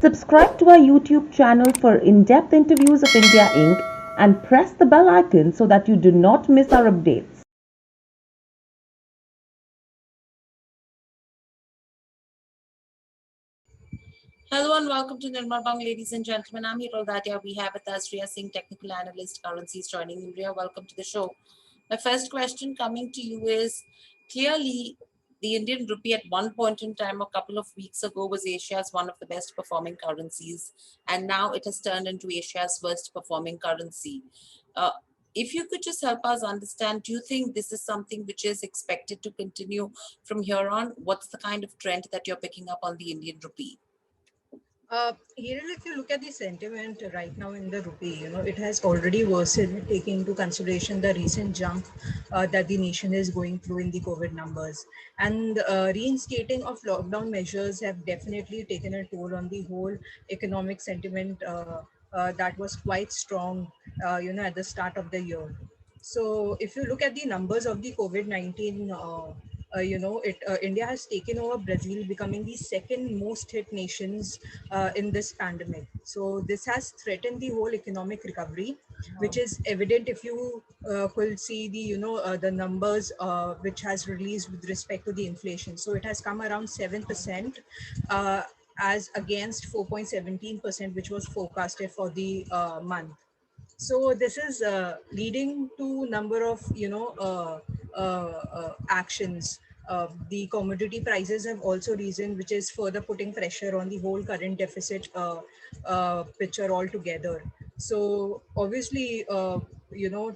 Subscribe to our YouTube channel for in-depth interviews of India Inc. and press the bell icon so that you do not miss our updates. Hello and welcome to Nirmal, ladies and gentlemen. I'm here that we have with us Riya Singh, technical analyst, currencies joining in. Riya, welcome to the show. My first question coming to you is clearly the Indian rupee at one point in time, a couple of weeks ago, was Asia's one of the best performing currencies, and now it has turned into Asia's worst performing currency. Uh, if you could just help us understand, do you think this is something which is expected to continue from here on? What's the kind of trend that you're picking up on the Indian rupee? Here, if you look at the sentiment right now in the rupee, it has already worsened, taking into consideration the recent jump that the nation is going through in the COVID numbers. And reinstating of lockdown measures have definitely taken a toll on the whole economic sentiment that was quite strong, at the start of the year. So if you look at the numbers of the COVID-19, India has taken over Brazil, becoming the second most hit nations in this pandemic. So this has threatened the whole economic recovery, which is evident if you could see the numbers which has released with respect to the inflation. So it has come around 7%. As against 4.17%, which was forecasted for the month. So this is leading to number of actions. The commodity prices have also risen, which is further putting pressure on the whole current deficit picture altogether. So obviously,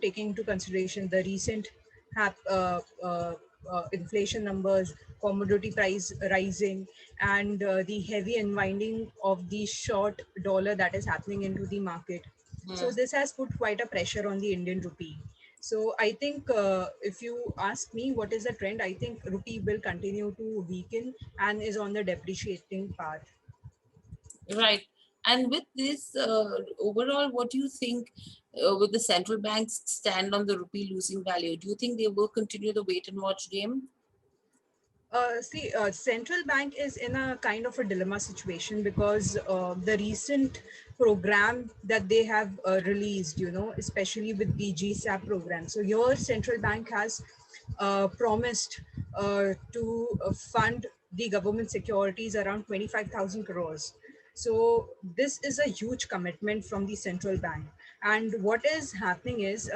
taking into consideration the recent inflation numbers, commodity price rising, and the heavy unwinding of the short dollar that is happening into the market. So this has put quite a pressure on the Indian rupee. So I think if you ask me what is the trend, I think rupee will continue to weaken and is on the depreciating path. Right. And with this, overall, what do you think with the central banks stand on the rupee losing value? Do you think they will continue the wait and watch game? Central bank is in a kind of a dilemma situation because the recent program that they have released, especially with the GSAP program. So your central bank has promised to fund the government securities around 25,000 crores. So this is a huge commitment from the central bank. And what is happening is,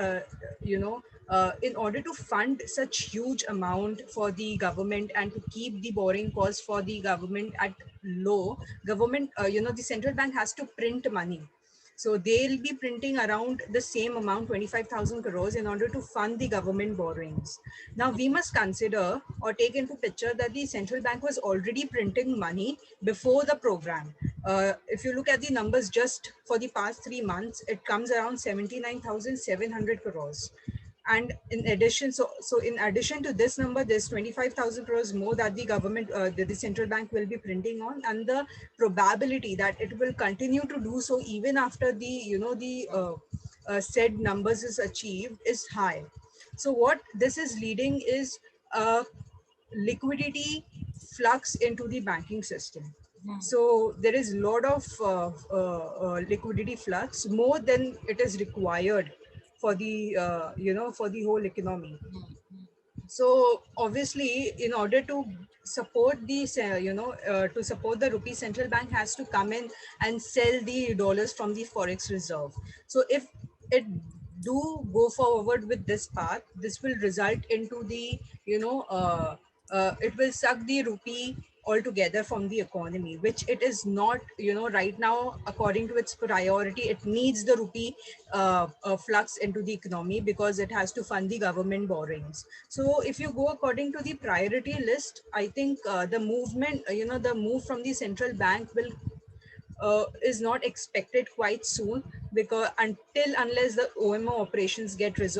in order to fund such huge amount for the government and to keep the borrowing costs for the government at low, the central bank has to print money. So they'll be printing around the same amount, 25,000 crores, in order to fund the government borrowings. Now we must consider or take into picture that the central bank was already printing money before the program. If you look at the numbers just for the past 3 months, it comes around 79,700 crores. And in addition, so in addition to this number, there's 25,000 crores more that the government, the central bank will be printing on, and the probability that it will continue to do so even after the said numbers is achieved is high. So what this is leading is a liquidity flux into the banking system. So there is a lot of liquidity flux, more than it is required for the for the whole economy. So obviously, in order to support these, to support the rupee, central bank has to come in and sell the dollars from the forex reserve. So if it do go forward with this path, this will result into the, it will suck the rupee altogether from the economy, which it is not, right now, according to its priority. It needs the rupee flux into the economy because it has to fund the government borrowings. So if you go according to the priority list, I think the movement, the move from the central bank will is not expected quite soon, because unless the OMO operations gets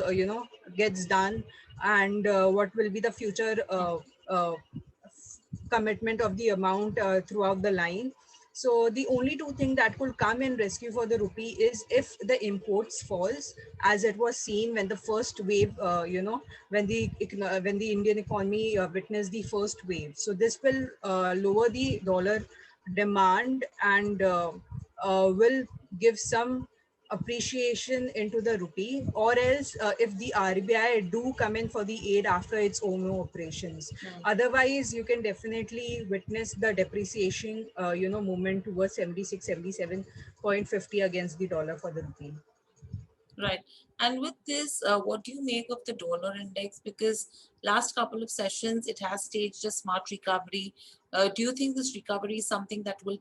done, and what will be the future commitment of the amount throughout the line. So the only two things that could come in rescue for the rupee is if the imports falls, as it was seen when the first wave, when the Indian economy witnessed the first wave. So this will lower the dollar demand and will give some appreciation into the rupee, or else if the RBI do come in for the aid after its OMO operations. Otherwise, you can definitely witness the depreciation, movement towards 76, 77.50 against the dollar for the rupee. Right. And with this, what do you make of the dollar index? Because last couple of sessions, it has staged a smart recovery. Do you think this recovery is something that will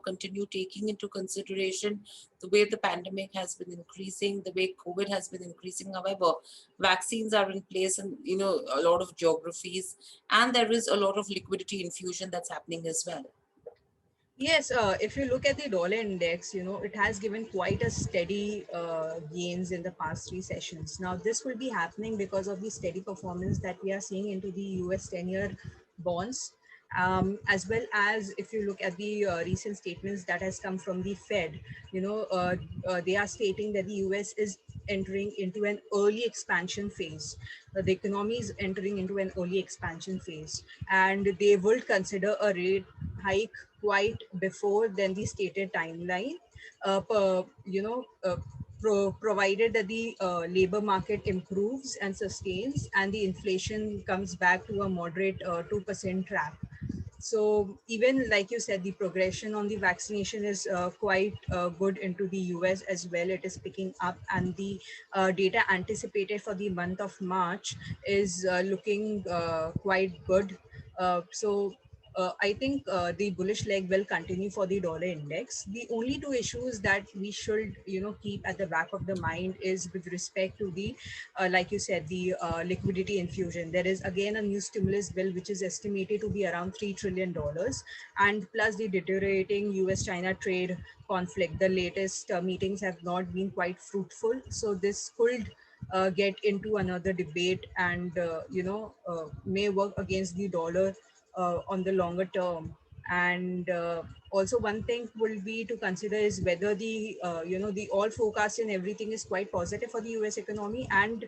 continue taking into consideration the way the pandemic has been increasing, the way COVID has been increasing? However, vaccines are in place in, a lot of geographies, and there is a lot of liquidity infusion that's happening as well. Yes, if you look at the dollar index, it has given quite a steady gains in the past three sessions. Now, this will be happening because of the steady performance that we are seeing into the US 10-year bonds, as well as if you look at the recent statements that has come from the Fed, they are stating that the US is entering into an early expansion phase. The economy is entering into an early expansion phase, and they will consider a rate hike quite before than the stated timeline, provided that the labor market improves and sustains and the inflation comes back to a moderate 2% track. So even like you said, the progression on the vaccination is quite good into the US as well. It is picking up, and the data anticipated for the month of March is looking quite good. I think the bullish leg will continue for the dollar index. The only two issues that we should, keep at the back of the mind is with respect to the, like you said, the liquidity infusion. There is again a new stimulus bill which is estimated to be around $3 trillion, and plus the deteriorating US-China trade conflict. The latest meetings have not been quite fruitful, so this could get into another debate and may work against the dollar on the longer term. And also one thing will be to consider is whether the the all forecast and everything is quite positive for the US economy, and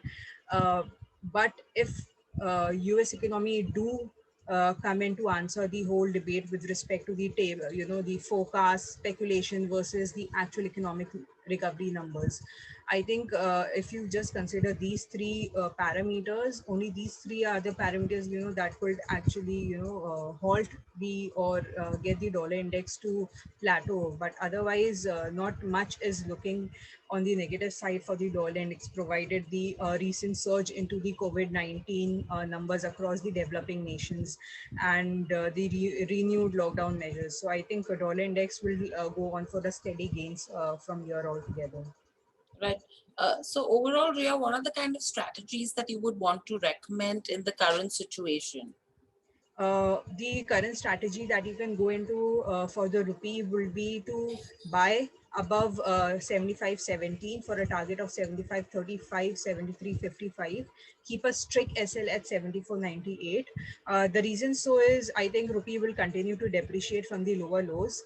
but if US economy do come in to answer the whole debate with respect to the table, the forecast speculation versus the actual economic recovery numbers. I think if you just consider these three parameters, only these three are the parameters, that could actually, halt the or get the dollar index to plateau. But otherwise, not much is looking on the negative side for the dollar index, provided the recent surge into the COVID-19 numbers across the developing nations and the renewed lockdown measures. So I think the dollar index will go on for the steady gains from here altogether. Right. So overall, Riya, what are the kind of strategies that you would want to recommend in the current situation? The current strategy that you can go into for the rupee will be to buy above 75.17 for a target of 75.35, 73.55. Keep a strict SL at 74.98. The reason so is I think rupee will continue to depreciate from the lower lows.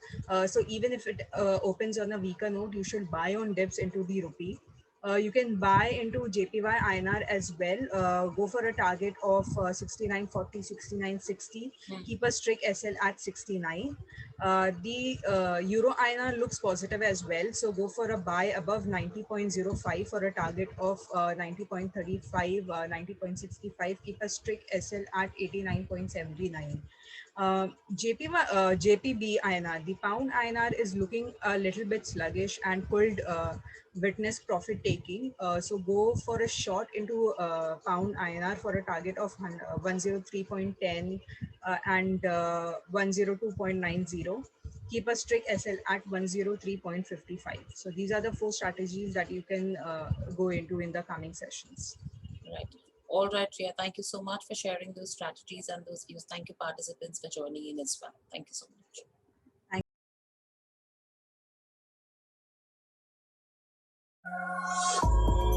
So even if it opens on a weaker note, you should buy on dips into the rupee. You can buy into JPYINR as well. Go for a target of 69.40, 69.60. Keep a strict SL at 69. The Euro INR looks positive as well. So go for a buy above 90.05 for a target of 90.35, 90.65. Keep a strict SL at 89.79. JPBINR, the pound INR is looking a little bit sluggish and could witness profit taking. So go for a short into pound INR for a target of 103.10 and 102.90. Keep a strict SL at 103.55. So these are the four strategies that you can go into in the coming sessions. Right. All right, Riya. Thank you so much for sharing those strategies and those views. Thank you, participants, for joining in as well. Thank you so much. Thank you.